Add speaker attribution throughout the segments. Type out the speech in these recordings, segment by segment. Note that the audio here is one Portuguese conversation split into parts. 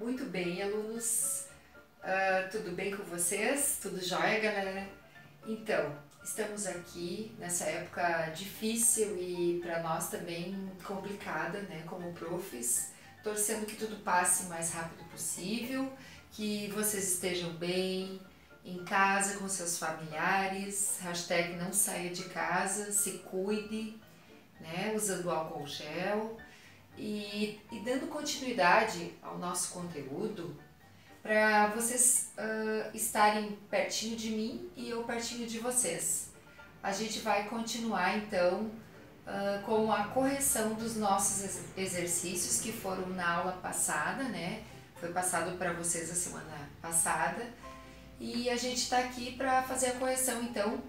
Speaker 1: Muito bem, alunos. Tudo bem com vocês? Tudo jóia, galera? Então, estamos aqui nessa época difícil e para nós também complicada, né, como profs, torcendo que tudo passe o mais rápido possível, que vocês estejam bem, em casa com seus familiares, hashtag não saia de casa, se cuide, né, usando álcool gel e dando continuidade ao nosso conteúdo para vocês estarem pertinho de mim e eu pertinho de vocês. A gente vai continuar então com a correção dos nossos exercícios que foram na aula passada, né? Foi passado para vocês a semana passada e a gente está aqui para fazer a correção então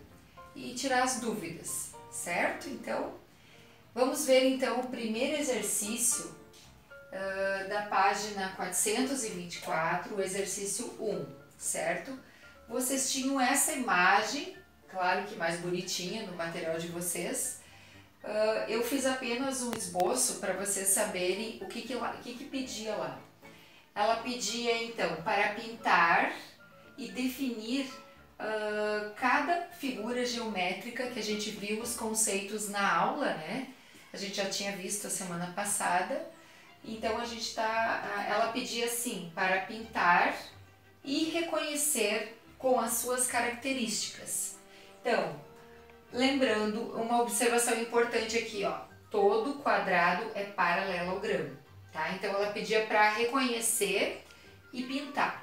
Speaker 1: e tirar as dúvidas, certo? Então, vamos ver então o primeiro exercício da página 424, o exercício 1, certo? Vocês tinham essa imagem, claro que mais bonitinha no material de vocês. Eu fiz apenas um esboço para vocês saberem o que pedia lá. Ela pedia então para pintar e definir cada figura geométrica que a gente viu os conceitos na aula, né? A gente já tinha visto a semana passada. Então ela pedia assim, para pintar e reconhecer com as suas características. Então, lembrando uma observação importante aqui, ó, todo quadrado é paralelogramo, tá? Então ela pedia para reconhecer e pintar.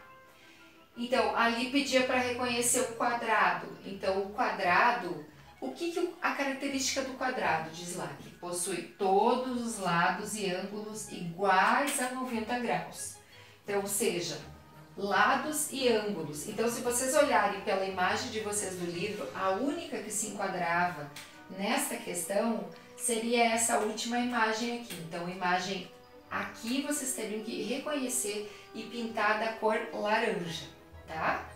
Speaker 1: Então, ali pedia para reconhecer o quadrado. Então, o quadrado, a característica do quadrado diz lá? Que possui todos os lados e ângulos iguais a 90 graus. Então, ou seja, lados e ângulos. Então, se vocês olharem pela imagem de vocês do livro, a única que se enquadrava nessa questão seria essa última imagem aqui. Então, a imagem aqui vocês teriam que reconhecer e pintar da cor laranja, tá?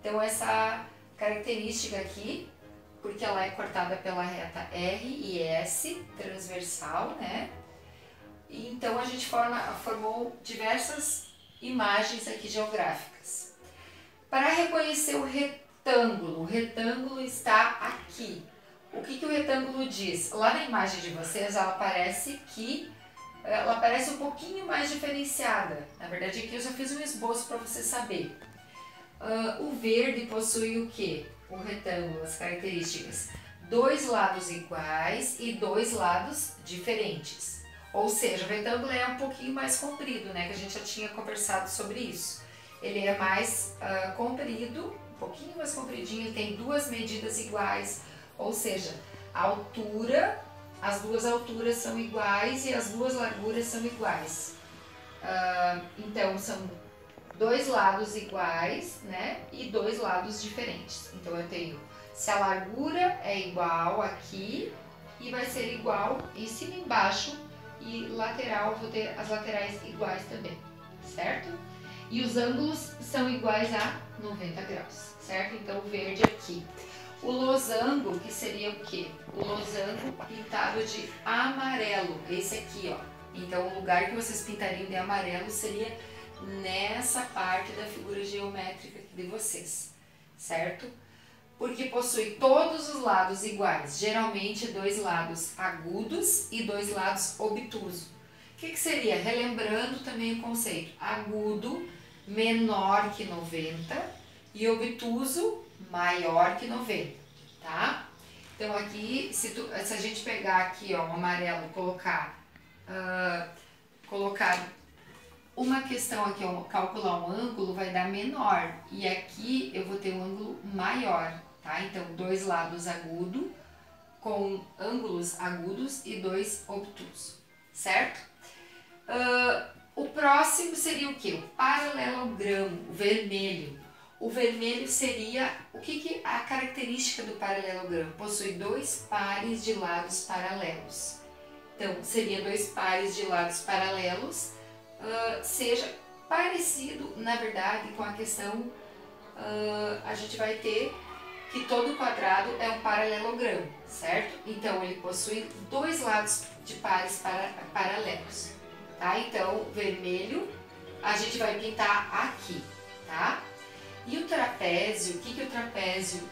Speaker 1: Então, essa característica aqui, porque ela é cortada pela reta R e S, transversal, né? E então a gente formou diversas imagens aqui geográficas. Para reconhecer o retângulo está aqui. O que o retângulo diz? Lá na imagem de vocês, ela parece um pouquinho mais diferenciada. Na verdade, aqui eu já fiz um esboço para você saber. O verde possui o quê? O retângulo, as características, dois lados iguais e dois lados diferentes. Ou seja, o retângulo é um pouquinho mais comprido, né? Que a gente já tinha conversado sobre isso. Ele é mais comprido, um pouquinho mais compridinho, ele tem duas medidas iguais, ou seja, a altura, as duas alturas são iguais e as duas larguras são iguais. Então, são dois lados iguais, né, e dois lados diferentes. Então eu tenho, se a largura é igual aqui, e vai ser igual em cima e embaixo, e lateral, vou ter as laterais iguais também, certo? E os ângulos são iguais a 90 graus, certo? Então o verde aqui. O losango, que seria o quê? O losango pintado de amarelo, esse aqui, ó. Então o lugar que vocês pintariam de amarelo seria nessa parte da figura geométrica aqui de vocês, certo? Porque possui todos os lados iguais, geralmente dois lados agudos e dois lados obtusos. O que seria? Relembrando também o conceito, agudo menor que 90 e obtuso maior que 90, tá? Então aqui, se a gente pegar aqui, ó, um amarelo e colocar uma questão aqui, calcular um ângulo, vai dar menor. E aqui eu vou ter um ângulo maior, tá? Então, dois lados agudos, com ângulos agudos e dois obtusos, certo? O próximo seria o quê? O paralelogramo, o vermelho. O vermelho seria, a característica do paralelogramo? Possui dois pares de lados paralelos. Então, seria dois pares de lados paralelos, seja parecido, na verdade, com a questão, a gente vai ter que todo quadrado é um paralelogramo, certo? Então, ele possui dois lados de pares paralelos, tá? Então, vermelho a gente vai pintar aqui, tá? E o trapézio, o que o trapézio,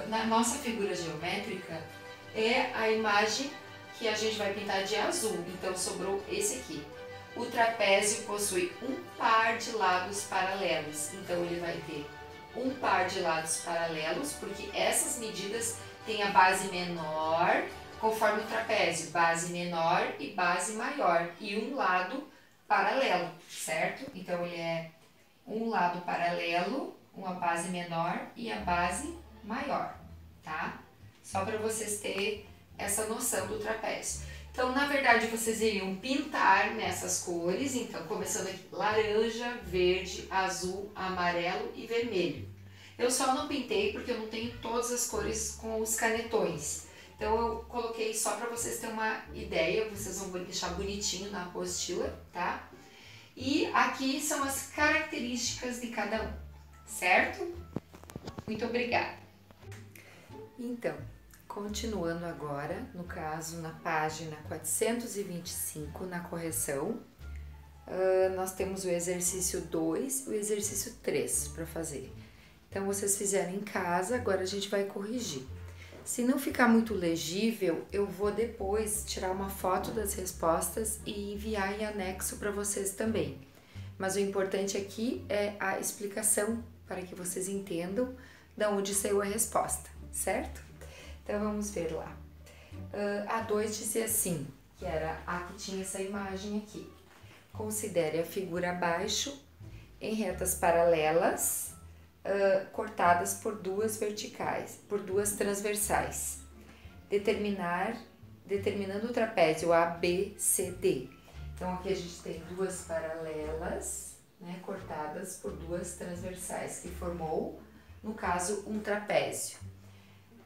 Speaker 1: na nossa figura geométrica, é a imagem que a gente vai pintar de azul, então sobrou esse aqui. O trapézio possui um par de lados paralelos, então ele vai ter um par de lados paralelos, porque essas medidas têm a base menor, conforme o trapézio, base menor e base maior, e um lado paralelo, certo? Então ele é um lado paralelo, uma base menor e a base maior, tá? Só para vocês terem essa noção do trapézio. Então, na verdade, vocês iriam pintar nessas cores, então, começando aqui, laranja, verde, azul, amarelo e vermelho. Eu só não pintei porque eu não tenho todas as cores com os canetões. Então, eu coloquei só para vocês terem uma ideia, vocês vão deixar bonitinho na apostila, tá? E aqui são as características de cada um, certo? Muito obrigada! Então, continuando agora, no caso, na página 425, na correção, nós temos o exercício 2 e o exercício 3 para fazer. Então, vocês fizeram em casa, agora a gente vai corrigir. Se não ficar muito legível, eu vou depois tirar uma foto das respostas e enviar em anexo para vocês também. Mas o importante aqui é a explicação para que vocês entendam de onde saiu a resposta, certo? Então vamos ver lá. A 2 dizia assim, que era a que tinha essa imagem aqui. Considere a figura abaixo em retas paralelas, cortadas por duas verticais, por duas transversais. Determinando o trapézio ABCD. Então aqui a gente tem duas paralelas, né, cortadas por duas transversais, que formou, no caso, um trapézio.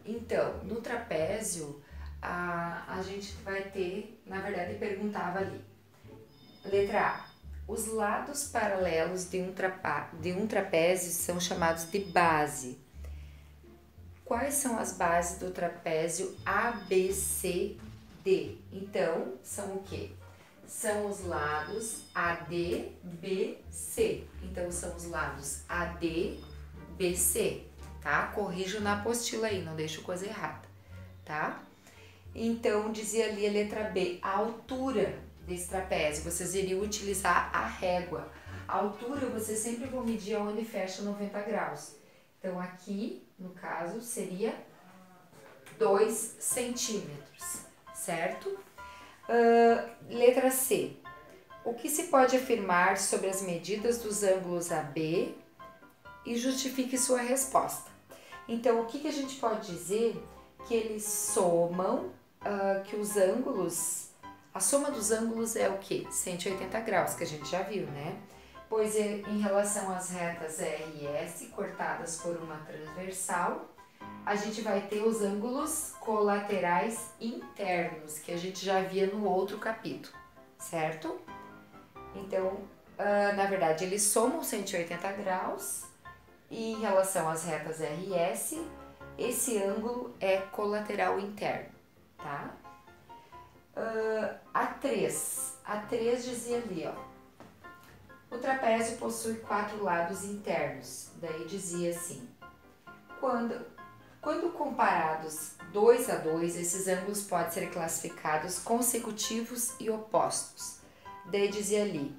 Speaker 1: Então, no trapézio, a gente vai ter, na verdade, perguntava ali. Letra A. Os lados paralelos de um trapézio são chamados de base. Quais são as bases do trapézio ABCD? Então, são o quê? São os lados AD, BC. Então, são os lados AD, BC. Tá? Corrijo na apostila aí, não deixo coisa errada, tá? Então, dizia ali a letra B, a altura desse trapézio, vocês iriam utilizar a régua. A altura, vocês sempre vão medir onde fecha 90 graus. Então, aqui, no caso, seria 2 centímetros, certo? Letra C, o que se pode afirmar sobre as medidas dos ângulos AB e justifique sua resposta. Então, o que a gente pode dizer? Que eles somam, que os ângulos, a soma dos ângulos é o quê? 180 graus, que a gente já viu, né? Pois em relação às retas R e S, cortadas por uma transversal, a gente vai ter os ângulos colaterais internos, que a gente já via no outro capítulo, certo? Então, na verdade, eles somam 180 graus, e em relação às retas R e S, esse ângulo é colateral interno, tá? A 3 dizia ali, ó, o trapézio possui 4 lados internos, daí dizia assim, quando comparados 2 a 2, esses ângulos podem ser classificados consecutivos e opostos. Daí dizia ali,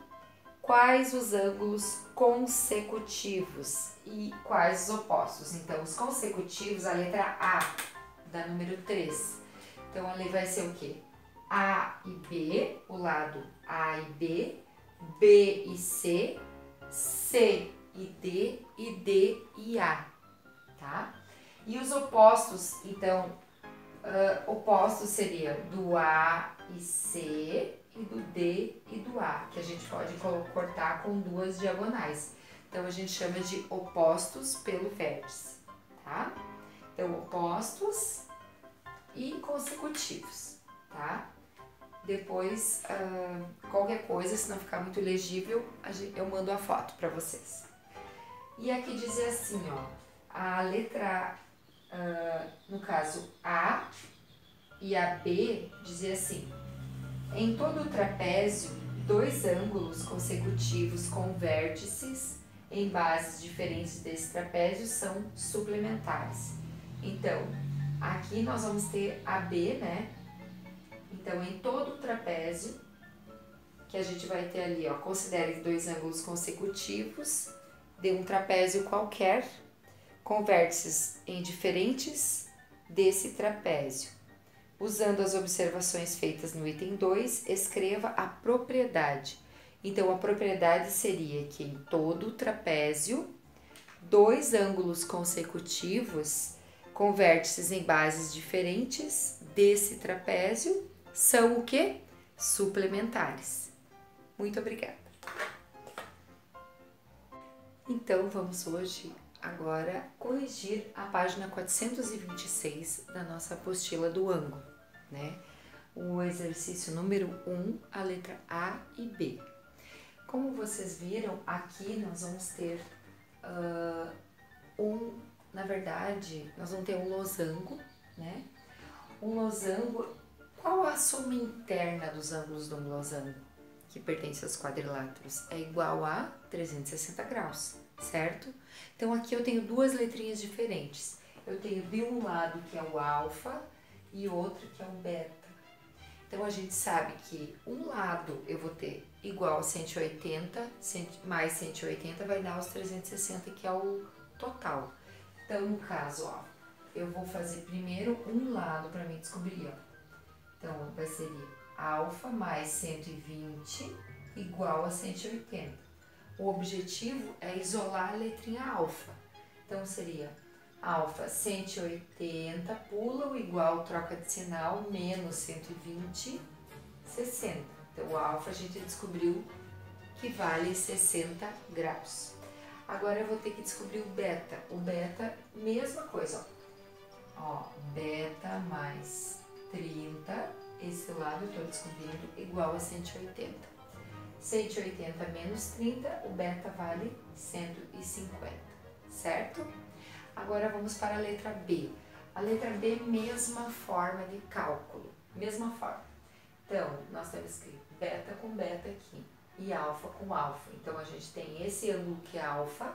Speaker 1: quais os ângulos consecutivos e quais os opostos? Então, os consecutivos, a letra A, da número 3. Então, ali vai ser o quê? A e B, o lado A e B e C, C e D e A, tá? E os opostos, então, opostos seria do A e C, e do D e do A, que a gente pode cortar com duas diagonais. Então, a gente chama de opostos pelo vértice, tá? Então, opostos e consecutivos, tá? Depois, qualquer coisa, se não ficar muito legível, eu mando a foto para vocês. E aqui dizia assim, ó, a letra, no caso, A e a B, dizia assim, em todo o trapézio, dois ângulos consecutivos com vértices em bases diferentes desse trapézio são suplementares. Então, aqui nós vamos ter AB, né? Então, em todo o trapézio, que a gente vai ter ali, ó, considere dois ângulos consecutivos de um trapézio qualquer, com vértices em diferentes desse trapézio. Usando as observações feitas no item 2, escreva a propriedade. Então, a propriedade seria que em todo o trapézio, dois ângulos consecutivos com vértices em bases diferentes desse trapézio são o quê? Suplementares. Muito obrigada. Então, vamos hoje agora corrigir a página 426 da nossa apostila do ângulo, né? O exercício número 1, a letra A e B. Como vocês viram, aqui nós vamos ter na verdade, nós vamos ter um losango, né? Um losango, qual a soma interna dos ângulos de um losango, que pertence aos quadriláteros? É igual a 360 graus, certo? Então, aqui eu tenho duas letrinhas diferentes. Eu tenho de um lado que é o alfa e outro que é o beta. Então, a gente sabe que um lado eu vou ter igual a 180, mais 180 vai dar os 360, que é o total. Então, no caso, ó, eu vou fazer primeiro um lado para mim descobrir, ó. Então, vai ser alfa mais 120 igual a 180. O objetivo é isolar a letrinha alfa. Então, seria alfa 180, pula o igual, troca de sinal, menos 120, 60. Então, o alfa a gente descobriu que vale 60 graus. Agora, eu vou ter que descobrir o beta. O beta, mesma coisa, ó. Beta mais 30, esse lado eu estou descobrindo igual a 180. 180 menos 30, o beta vale 150, certo? Agora vamos para a letra B. A letra B, mesma forma de cálculo, mesma forma. Então, nós temos que beta com beta aqui e alfa com alfa. Então, a gente tem esse ângulo que é alfa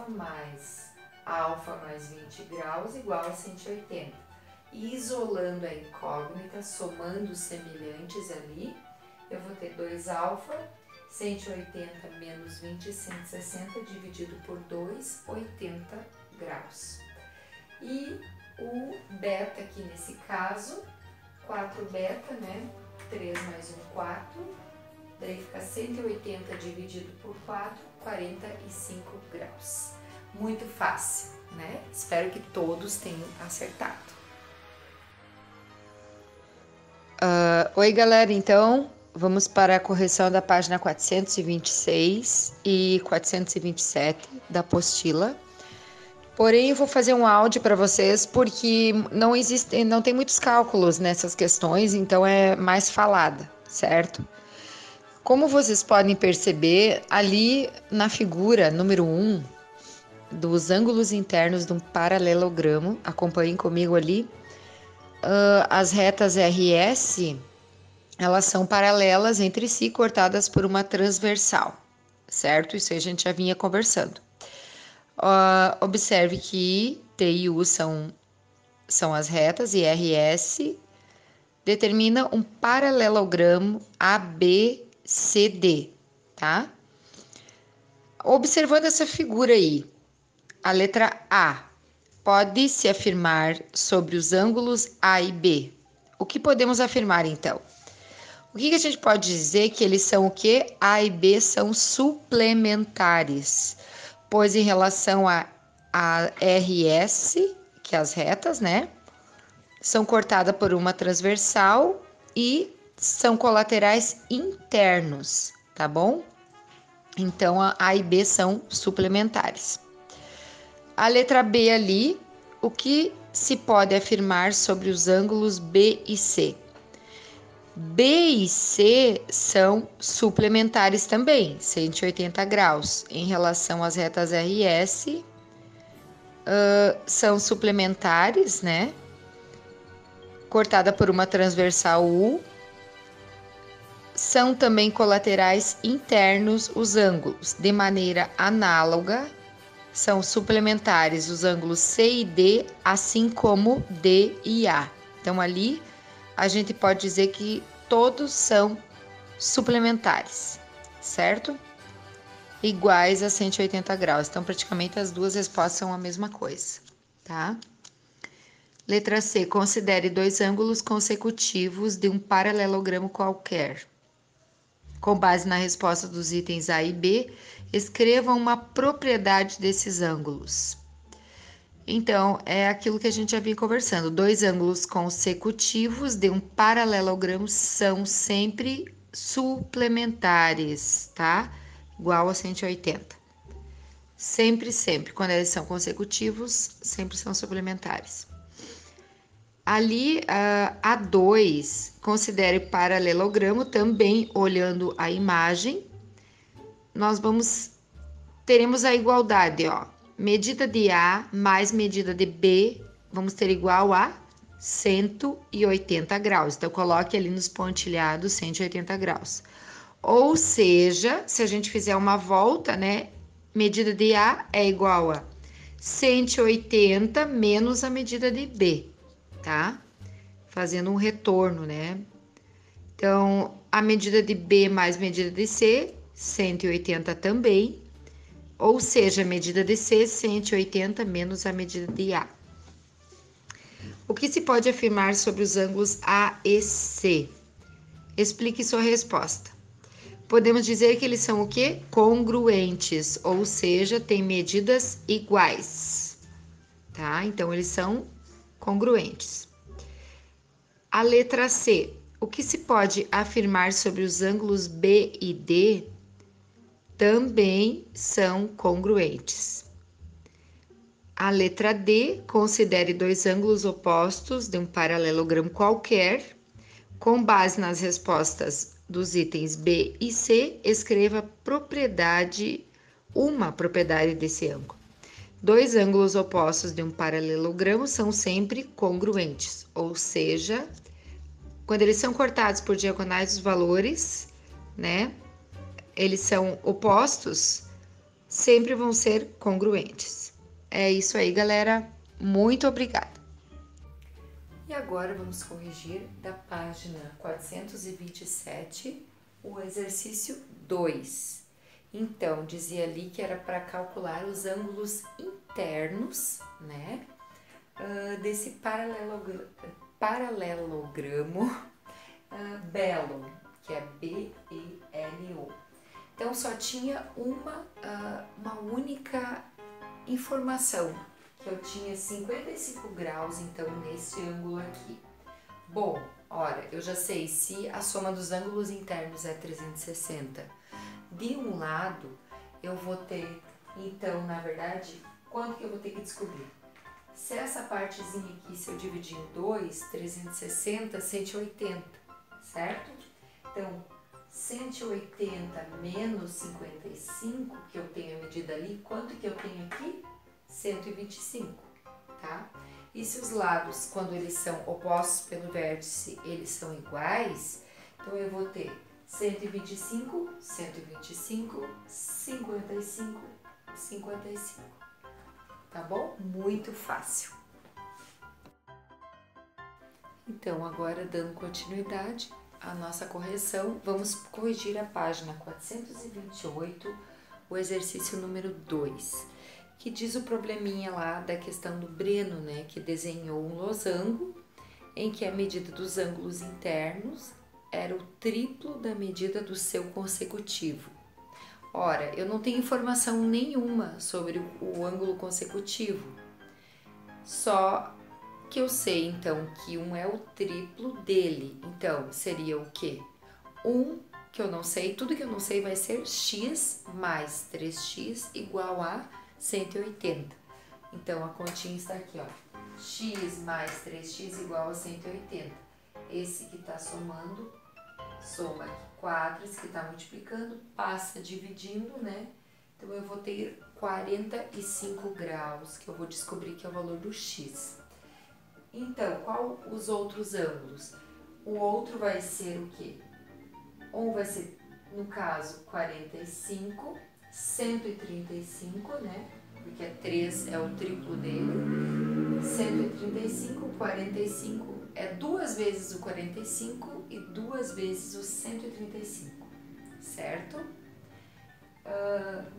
Speaker 1: mais 20 graus igual a 180. E isolando a incógnita, somando os semelhantes ali, eu vou ter 2 alfa, 180 menos 20, 160, dividido por 2, 80 graus. E o beta aqui nesse caso, 4 beta, né? 3 mais 1, 4. Daí fica 180 dividido por 4, 45 graus. Muito fácil, né? Espero que todos tenham acertado. Oi, galera, então vamos para a correção da página 426 e 427 da apostila. Porém, eu vou fazer um áudio para vocês porque não tem muitos cálculos nessas questões, então é mais falada, certo? Como vocês podem perceber, ali na figura número 1 dos ângulos internos de um paralelogramo, acompanhem comigo ali, as retas RS, elas são paralelas entre si, cortadas por uma transversal, certo? Isso aí a gente já vinha conversando. Observe que T e U são as retas e RS determina um paralelogramo ABCD, tá? Observando essa figura aí, a letra A pode se afirmar sobre os ângulos A e B. O que podemos afirmar então? O que a gente pode dizer? Que eles são o quê? A e B são suplementares, pois em relação a RS, que é as retas, né? São cortadas por uma transversal e são colaterais internos, tá bom? Então, A e B são suplementares. A letra B ali, o que se pode afirmar sobre os ângulos B e C? B e C são suplementares também, 180 graus. Em relação às retas RS, são suplementares, né? Cortada por uma transversal U,
Speaker 2: São também colaterais internos os ângulos. De maneira análoga, são suplementares os ângulos C e D, assim como D e A. Então, ali a gente pode dizer que todos são suplementares, certo? Iguais a 180 graus. Então, praticamente as duas respostas são a mesma coisa, tá? Letra C. Considere dois ângulos consecutivos de um paralelogramo qualquer. Com base na resposta dos itens A e B, escreva uma propriedade desses ângulos. Então, é aquilo que a gente já vinha conversando. Dois ângulos consecutivos de um paralelogramo são sempre suplementares, tá? Igual a 180. Sempre, sempre. Quando eles são consecutivos, sempre são suplementares. Ali, A2, considere paralelogramo, também olhando a imagem. Nós teremos a igualdade, ó. Medida de A mais medida de B, vamos ter igual a 180 graus. Então, coloque ali nos pontilhados 180 graus. Ou seja, se a gente fizer uma volta, né? Medida de A é igual a 180 menos a medida de B, tá? Fazendo um retorno, né? Então, a medida de B mais medida de C, 180 também. Ou seja, a medida de C, 180 menos a medida de A. O que se pode afirmar sobre os ângulos A e C? Explique sua resposta. Podemos dizer que eles são o quê? Congruentes, ou seja, têm medidas iguais, tá? Então, eles são congruentes. A letra C. O que se pode afirmar sobre os ângulos B e D? Também são congruentes. A letra D. Considere dois ângulos opostos de um paralelogramo qualquer. Com base nas respostas dos itens B e C, escreva uma propriedade desse ângulo. Dois ângulos opostos de um paralelogramo são sempre congruentes, ou seja, quando eles são cortados por diagonais dos valores, né? Eles são opostos, sempre vão ser congruentes. É isso aí, galera. Muito obrigada.
Speaker 1: E agora vamos corrigir da página 427 o exercício 2. Então, dizia ali que era para calcular os ângulos internos, né, desse paralelogramo belo, que é BELO. Então, só tinha uma única informação, que eu tinha 55 graus, então, nesse ângulo aqui. Bom, ora, eu já sei se a soma dos ângulos internos é 360. De um lado, eu vou ter, então, na verdade, quanto que eu vou ter que descobrir? Se essa partezinha aqui, se eu dividir em 2, 360, 180, certo? Então, 180 menos 55, que eu tenho a medida ali, quanto que eu tenho aqui? 125, tá? E se os lados, quando eles são opostos pelo vértice, eles são iguais, então eu vou ter 125, 125, 55, 55. Tá bom? Muito fácil. Então, agora dando continuidade à nossa correção, vamos corrigir a página 428, o exercício número 2, que diz o probleminha lá da questão do Breno, né, que desenhou um losango em que a medida dos ângulos internos era o triplo da medida do seu consecutivo. Ora, eu não tenho informação nenhuma sobre o ângulo consecutivo, só que eu sei, então, que um é o triplo dele. Então, seria o quê? Que eu não sei, tudo que eu não sei vai ser x mais 3x igual a 180. Então, a continha está aqui, ó. X mais 3x igual a 180. Esse que está somando, soma aqui 4, esse que está multiplicando, passa dividindo, né? Então, eu vou ter 45 graus, que eu vou descobrir que é o valor do x. Então, qual os outros ângulos? O outro vai ser o quê? Um vai ser, no caso, 45, 135, né? Porque 3 é o triplo dele. 135, 45 é 2 vezes o 45 e 2 vezes o 135, certo?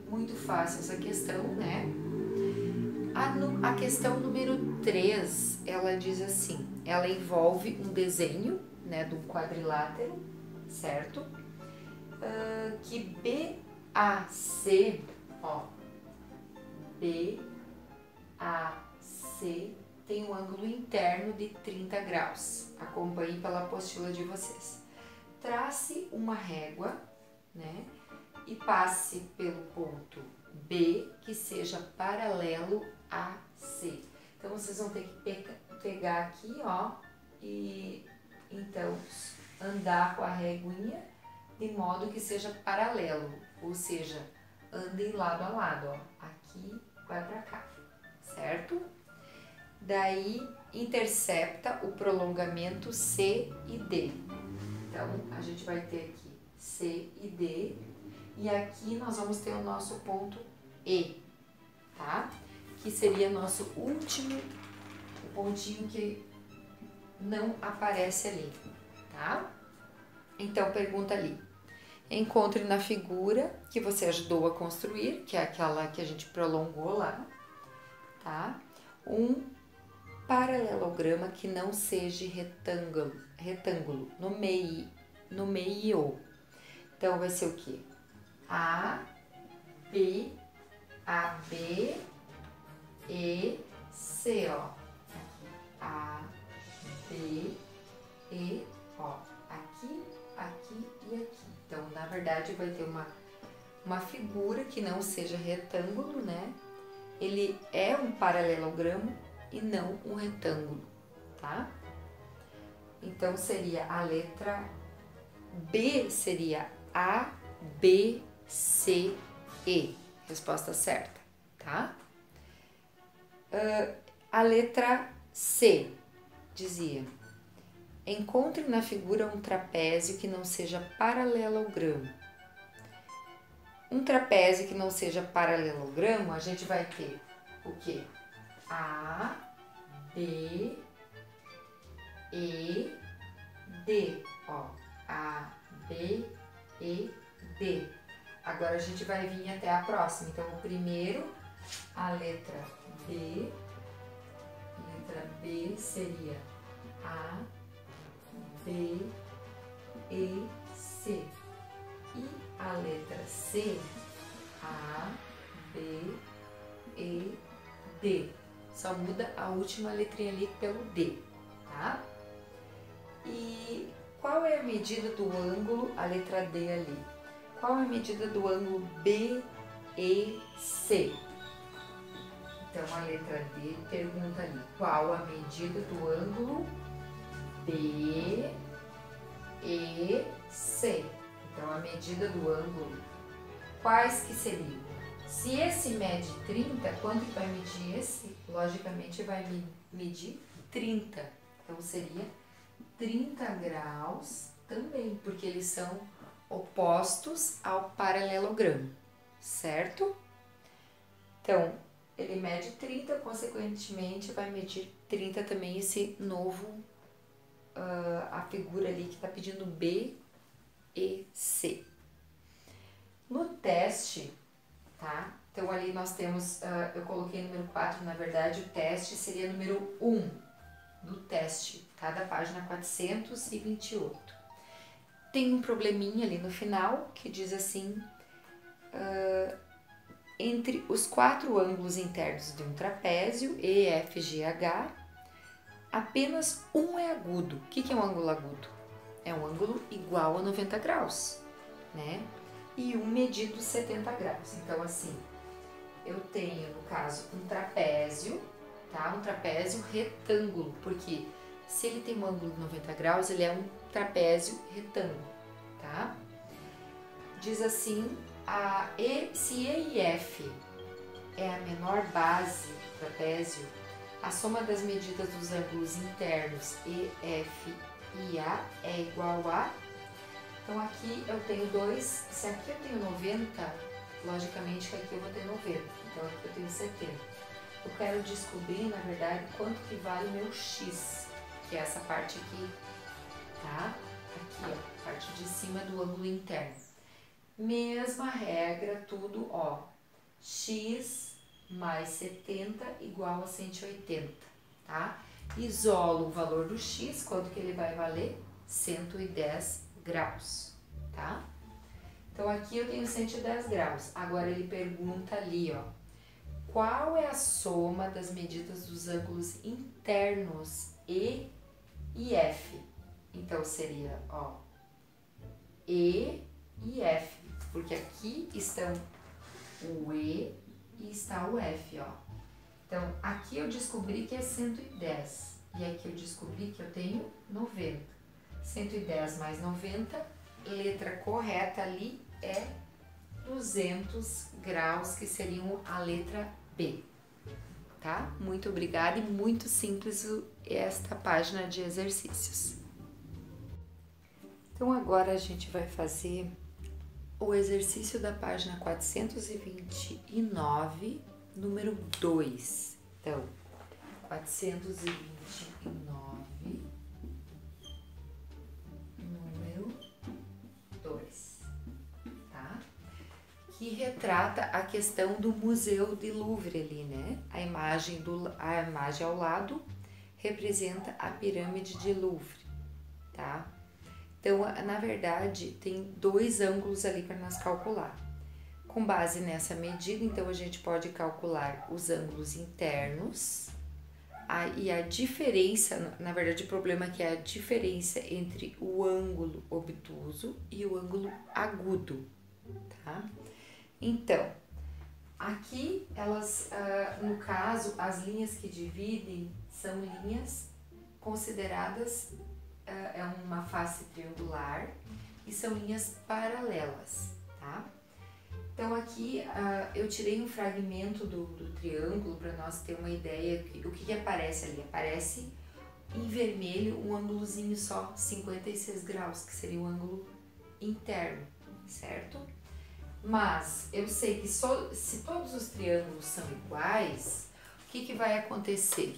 Speaker 1: Muito fácil essa questão, né? A questão número 3, ela diz assim, ela envolve um desenho, né, de um quadrilátero, certo? Que BAC, ó, BAC tem um ângulo interno de 30 graus. Acompanhe pela apostila de vocês. Trace uma régua, né, e passe pelo ponto B que seja paralelo a C. Então, vocês vão ter que pegar aqui, ó, e então andar com a réguinha de modo que seja paralelo, ou seja, andem lado a lado, ó, aqui vai pra cá, certo? Daí, intercepta o prolongamento C e D. Então, a gente vai ter aqui C e D, e aqui nós vamos ter o nosso ponto E, tá? Que seria nosso último, o pontinho que não aparece ali, tá? Então, pergunta ali. Encontre na figura que você ajudou a construir, que é aquela que a gente prolongou lá, tá? Um paralelograma que não seja retângulo no meio. Então, vai ser o quê? AB, E, C, ó. A, B, E, ó. Aqui, aqui e aqui. Então, na verdade, vai ter uma figura que não seja retângulo, né? Ele é um paralelogramo e não um retângulo, tá? Então, seria a letra B, seria A, B, C, E. Resposta certa, tá? A letra C dizia: encontre na figura um trapézio que não seja paralelogramo. Um trapézio que não seja paralelogramo, a gente vai ter o quê? A, B, E, D. Ó, A, B, E, D. Agora a gente vai vir até a próxima. Então, o primeiro, a letra B. Letra B seria A, B, E, C. E a letra C, A, B, E, D. Só muda a última letrinha ali pelo D, tá? E qual é a medida do ângulo, a letra D ali? Qual é a medida do ângulo BEC? Então, a letra D pergunta ali, qual a medida do ângulo BEC? Então, a medida do ângulo, quais que seriam? Se esse mede 30, quanto que vai medir esse? Logicamente, vai medir 30. Então, seria 30 graus também, porque eles são opostos ao paralelogramo, certo? Então, ele mede 30, consequentemente, vai medir 30 também esse novo, a figura ali que está pedindo B e C. No teste, tá? Então, ali nós temos, eu coloquei número 4, na verdade, o teste seria número 1 do teste, tá? Da página 428. Tem um probleminha ali no final que diz assim, entre os 4 ângulos internos de um trapézio, EFGH, apenas um é agudo. O que é um ângulo agudo? É um ângulo igual a 90 graus, né? E um medido 70 graus. Então, assim, eu tenho, no caso, um trapézio, tá? Um trapézio retângulo, porque se ele tem um ângulo de 90 graus, ele é um trapézio retângulo, tá? Diz assim, se E e F é a menor base do trapézio, a soma das medidas dos ângulos internos EF e A é igual a... Então aqui eu tenho 2, se aqui eu tenho 90, logicamente que aqui eu vou ter 90, então aqui eu tenho 70. Eu quero descobrir, na verdade, quanto que vale o meu x, que é essa parte aqui, tá? Aqui, ó, parte de cima do ângulo interno. Mesma regra, tudo, ó, x mais 70 igual a 180, tá? Isolo o valor do x, quanto que ele vai valer? 110 graus, tá? Então aqui eu tenho 110 graus. Agora ele pergunta ali, ó, qual é a soma das medidas dos ângulos internos E e F? Então seria, ó, E e F, porque aqui estão o E e está o F, ó. Então aqui eu descobri que é 110 e aqui eu descobri que eu tenho 90. 110 mais 90, letra correta ali é 200 graus, que seriam a letra B, tá? Muito obrigada e muito simples esta página de exercícios. Então agora a gente vai fazer o exercício da página 429, número 2. Então, 429, número 2, tá? Que retrata a questão do Museu de Louvre ali, né? A imagem ao lado representa a pirâmide de Louvre, tá? Então, na verdade, tem 2 ângulos ali para nós calcular. Com base nessa medida, então, a gente pode calcular os ângulos internos e a diferença, na verdade, o problema é que é a diferença entre o ângulo obtuso e o ângulo agudo, tá? Então, aqui elas, no caso, as linhas que dividem são linhas consideradas é uma face triangular e são linhas paralelas, tá? Então aqui eu tirei um fragmento do triângulo para nós ter uma ideia o que aparece ali. Aparece em vermelho um ângulozinho só, 56 graus, que seria o ângulo interno, certo? Mas eu sei que se todos os triângulos são iguais, o que vai acontecer?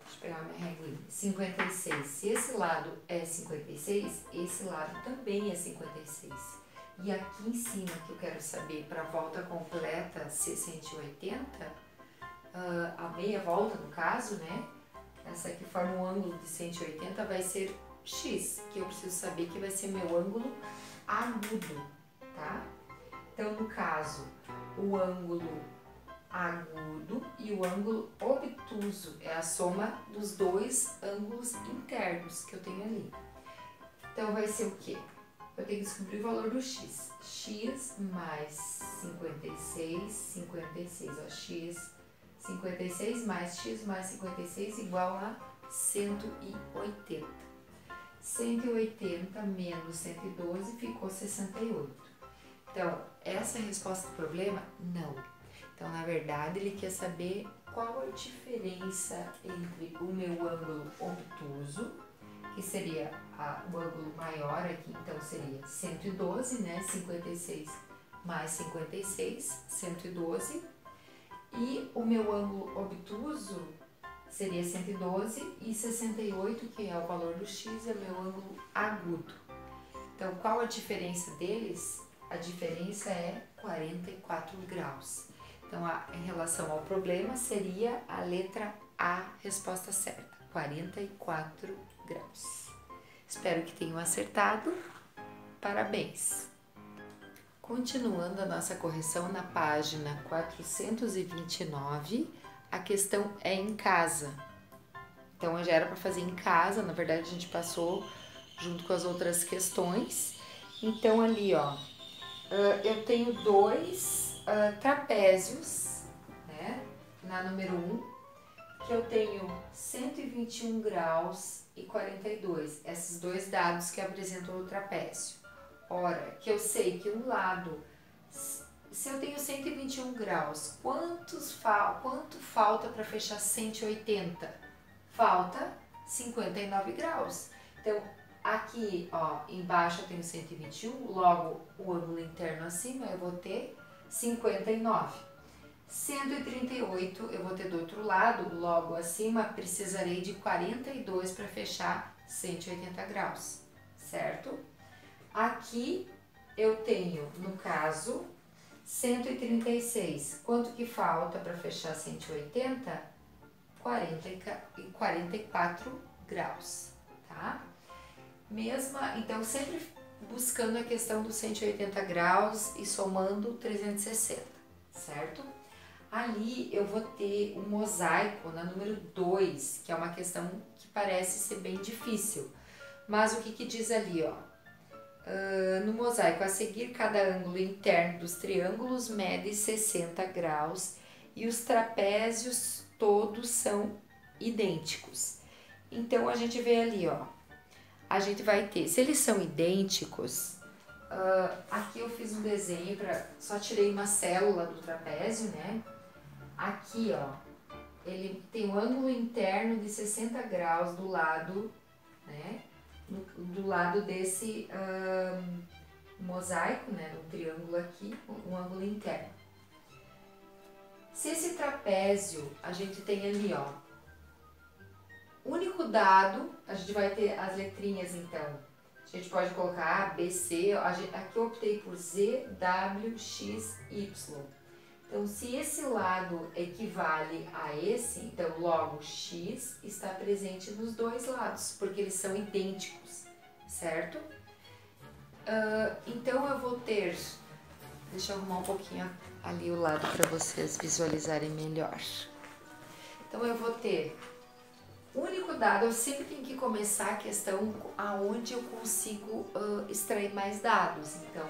Speaker 1: Deixa eu pegar minha reguinha. 56. Se esse lado é 56, esse lado também é 56. E aqui em cima, que eu quero saber para a volta completa ser 180, a meia volta no caso, né? Essa aqui forma um ângulo de 180, vai ser x, que eu preciso saber que vai ser meu ângulo agudo, tá? Então, no caso, o ângulo agudo e o ângulo obtuso é a soma dos 2 ângulos internos que eu tenho ali. Então, vai ser o quê? Eu tenho que descobrir o valor do x. X mais 56, 56, ó, x 56 mais x mais 56 igual a 180. 180 menos 112 ficou 68. Então, essa é a resposta do problema? Não. Então, na verdade, ele quer saber qual a diferença entre o meu ângulo obtuso, que seria o ângulo maior aqui, então seria 112, né? 56 mais 56, 112. E o meu ângulo obtuso seria 112 e 68, que é o valor do x, é o meu ângulo agudo. Então, qual a diferença deles? A diferença é 44 graus. Então, em relação ao problema, seria a letra A, resposta certa, 44 graus. Espero que tenham acertado. Parabéns! Continuando a nossa correção na página 429, a questão é em casa. Então, já era para fazer em casa, na verdade a gente passou junto com as outras questões. Então, ali, ó, eu tenho 2 trapézios, né, na número 1, que eu tenho 121 graus e 42, esses 2 dados que apresentam o trapézio. Ora, que eu sei que um lado, se eu tenho 121 graus, quanto falta para fechar 180? Falta 59 graus. Então, Aqui, ó, embaixo eu tenho 121, logo o ângulo interno acima eu vou ter 59. 138 eu vou ter do outro lado, logo acima precisarei de 42 para fechar 180 graus, certo? Aqui eu tenho, no caso, 136. Quanto que falta para fechar 180? 44 graus, tá? Então sempre buscando a questão dos 180 graus e somando 360, certo? Ali eu vou ter um mosaico na número 2, que é uma questão que parece ser bem difícil. Mas o que diz ali, ó? No mosaico, a seguir, cada ângulo interno dos triângulos mede 60 graus e os trapézios todos são idênticos. Então, a gente vê ali, ó, a gente vai ter, se eles são idênticos, aqui eu fiz um desenho, só tirei uma célula do trapézio, né? Aqui, ó, ele tem um ângulo interno de 60 graus do lado, né? Do lado desse mosaico, né, do triângulo aqui, um ângulo interno. Se esse trapézio, a gente tem ali, ó, único dado, a gente vai ter as letrinhas, então, a gente pode colocar A, B, C, aqui eu optei por Z, W, X, Y. Então, se esse lado equivale a esse, então logo X está presente nos dois lados, porque eles são idênticos, certo? Então, eu vou ter... Deixa eu arrumar um pouquinho ali o lado para vocês visualizarem melhor. Então, eu vou ter... O único dado, eu sempre tenho que começar a questão aonde eu consigo extrair mais dados. Então,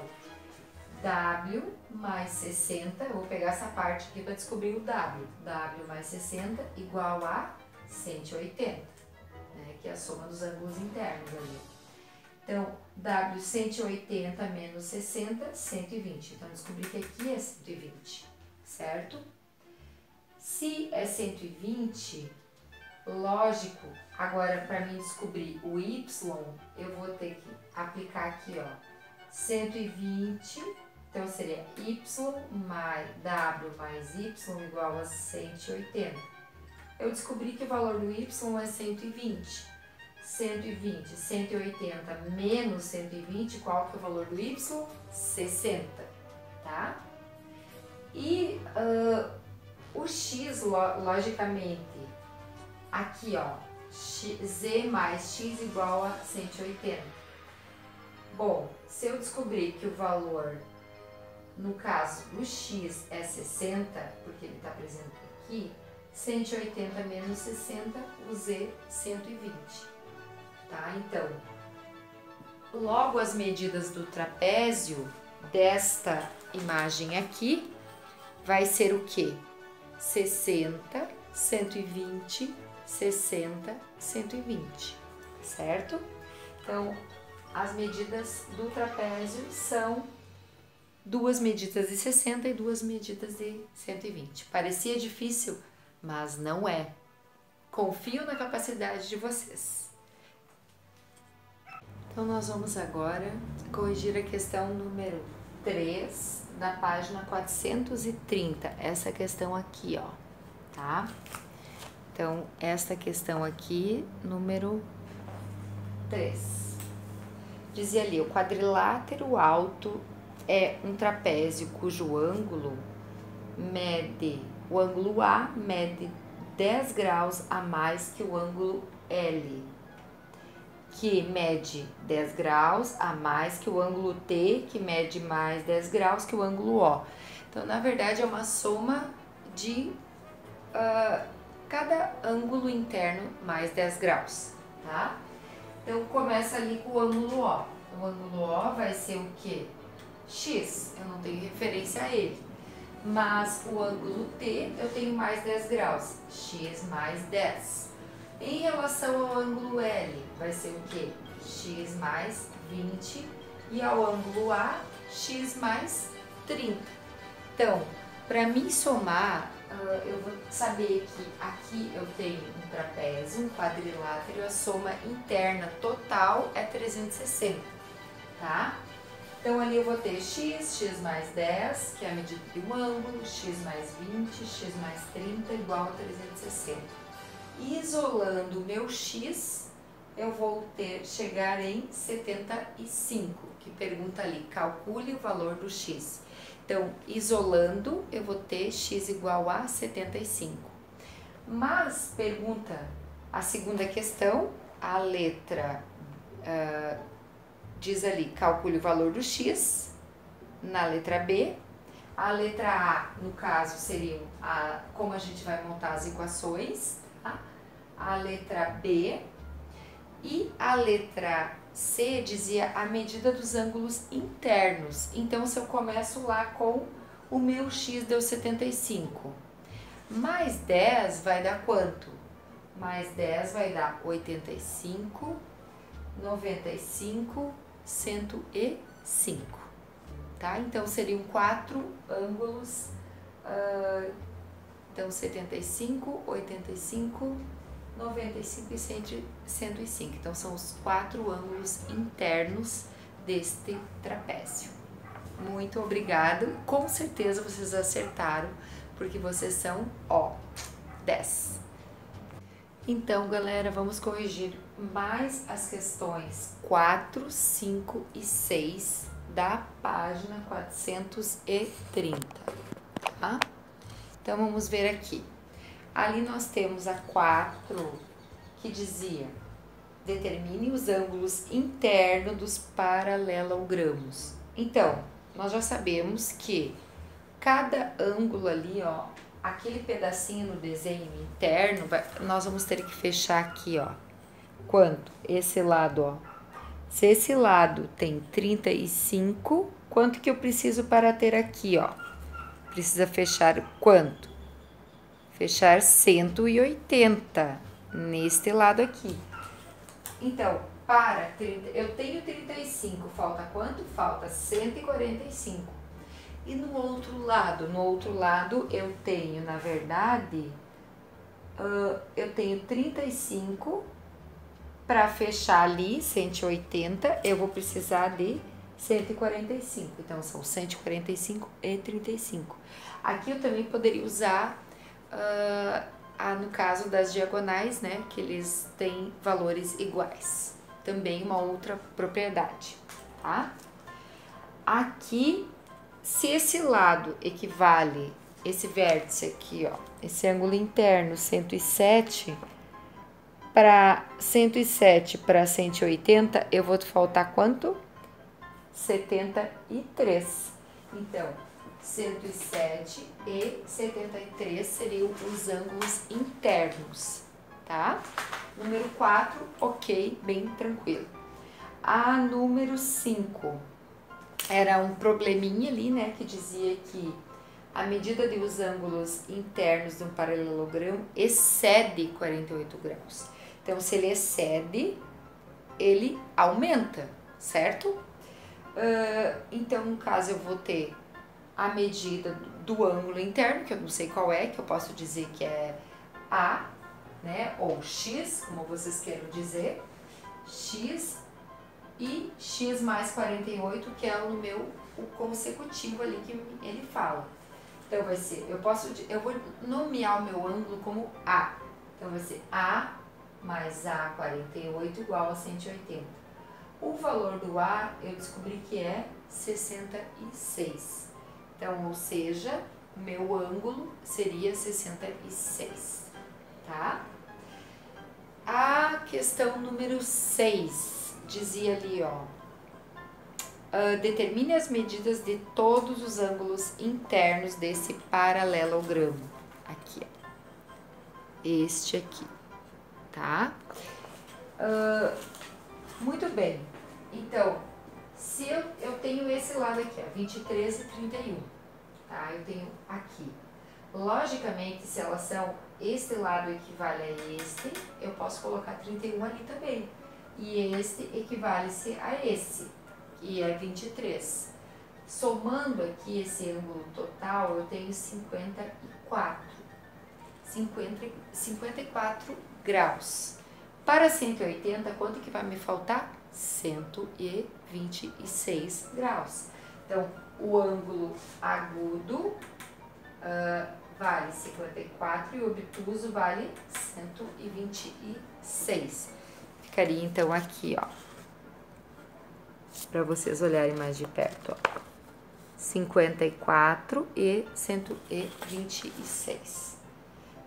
Speaker 1: W mais 60, eu vou pegar essa parte aqui para descobrir o W. W mais 60 igual a 180, né, que é a soma dos ângulos internos ali. Então, W 180 menos 60, 120. Então, descobri que aqui é 120, certo? Se é 120, lógico, agora para mim descobrir o Y, eu vou ter que aplicar aqui, ó, 120, então seria Y mais W mais Y igual a 180. Eu descobri que o valor do Y é 120. 120, 180 menos 120, qual que é o valor do Y? 60, tá? E o X, logicamente, aqui, ó, Z mais X igual a 180. Bom, se eu descobrir que o valor, no caso do X, é 60, porque ele está presente aqui, 180 menos 60, o Z, 120. Tá? Então, logo as medidas do trapézio desta imagem aqui vai ser o quê? 60, 120, 60, 120, certo? Então, as medidas do trapézio são duas medidas de 60 e duas medidas de 120. Parecia difícil, mas não é. Confio na capacidade de vocês. Então, nós vamos agora corrigir a questão número 3 da página 430. Essa questão aqui, ó, tá? Então, esta questão aqui, número 3. Dizia ali, o quadrilátero alto é um trapézio cujo ângulo o ângulo A mede 10 graus a mais que o ângulo L, que mede 10 graus a mais que o ângulo T, que mede mais 10 graus que o ângulo O. Então, na verdade, é uma soma de cada ângulo interno mais 10 graus, tá? Então, começa ali com o ângulo O. O ângulo O vai ser o quê? X, eu não tenho referência a ele. Mas o ângulo T, eu tenho mais 10 graus. X mais 10. Em relação ao ângulo L, vai ser o quê? X mais 20. E ao ângulo A, X mais 30. Então, para mim somar eu vou saber que aqui eu tenho um trapézio, um quadrilátero, a soma interna total é 360, tá? Então ali eu vou ter x, x mais 10, que é a medida de um ângulo, x mais 20, x mais 30 igual a 360. Isolando o meu x, eu vou chegar em 75, que pergunta ali, calcule o valor do x. Então, isolando, eu vou ter x igual a 75. Mas, pergunta a segunda questão, a letra diz ali, calcule o valor do x, na letra B. A letra A, no caso, seria como a gente vai montar as equações, tá? A letra B. E a letra C dizia a medida dos ângulos internos. Então, se eu começo lá com o meu x deu 75, mais 10 vai dar quanto? Mais 10 vai dar 85, 95, 105, tá? Então, seriam 4 ângulos, então 75, 85, 95 e 105. Então, são os 4 ângulos internos deste trapézio. Muito obrigado. Com certeza vocês acertaram, porque vocês são, 10. Então, galera, vamos corrigir mais as questões 4, 5 e 6 da página 430, tá? Então, vamos ver aqui. Ali nós temos a 4, que dizia, determine os ângulos internos dos paralelogramos. Então, nós já sabemos que cada ângulo ali, aquele pedacinho no desenho interno, nós vamos ter que fechar aqui, quanto? Esse lado, se esse lado tem 35, quanto que eu preciso para ter aqui, Precisa fechar quanto? Fechar 180 neste lado aqui. Então, eu tenho 35, falta quanto? Falta 145. E no outro lado? No outro lado eu tenho, na verdade, eu tenho 35 para fechar ali 180, eu vou precisar de 145. Então, são 145 e 35. Aqui eu também poderia usar no caso das diagonais, né, que eles têm valores iguais. Também uma outra propriedade, tá? Aqui, se esse lado equivale, esse vértice aqui, esse ângulo interno 107 para 180, eu vou faltar quanto? 73. Então, 107 e 73 seriam os ângulos internos, tá? Número 4, ok, bem tranquilo. A número 5 era um probleminha ali, né, que dizia que a medida dos ângulos internos de um paralelogramo excede 48 graus. Então, se ele excede, ele aumenta, certo? Então, no caso, eu vou ter a medida do ângulo interno, que eu não sei qual é, que eu posso dizer que é A, né, ou X, como vocês queiram dizer, X e X mais 48, que é o consecutivo ali que ele fala. Então, vai ser, eu vou nomear o meu ângulo como A. Então, vai ser A mais A 48 igual a 180. O valor do A, eu descobri que é 66. Então, ou seja, o meu ângulo seria 66, tá? A questão número 6 dizia ali, determine as medidas de todos os ângulos internos desse paralelogramo. Aqui, este aqui, tá? Muito bem. Então, se eu tenho esse lado aqui, 23 e 31, tá? Eu tenho aqui. Logicamente, se elas são, este lado equivale a este, eu posso colocar 31 ali também. E este equivale-se a esse, que é 23. Somando aqui esse ângulo total, eu tenho 54 graus. Para 180, quanto que vai me faltar? 126 graus. Então, o ângulo agudo vale 54 e o obtuso vale 126. Ficaria então aqui, ó, para vocês olharem mais de perto, ó, 54 e 126.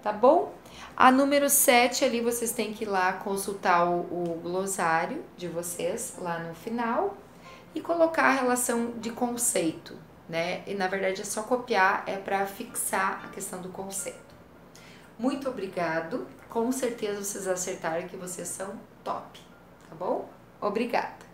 Speaker 1: Tá bom? A número 7 ali vocês têm que ir lá consultar o glossário de vocês lá no final e colocar a relação de conceito, né? E na verdade é só copiar, é para fixar a questão do conceito. Muito obrigado, com certeza vocês acertaram que vocês são top, tá bom? Obrigada!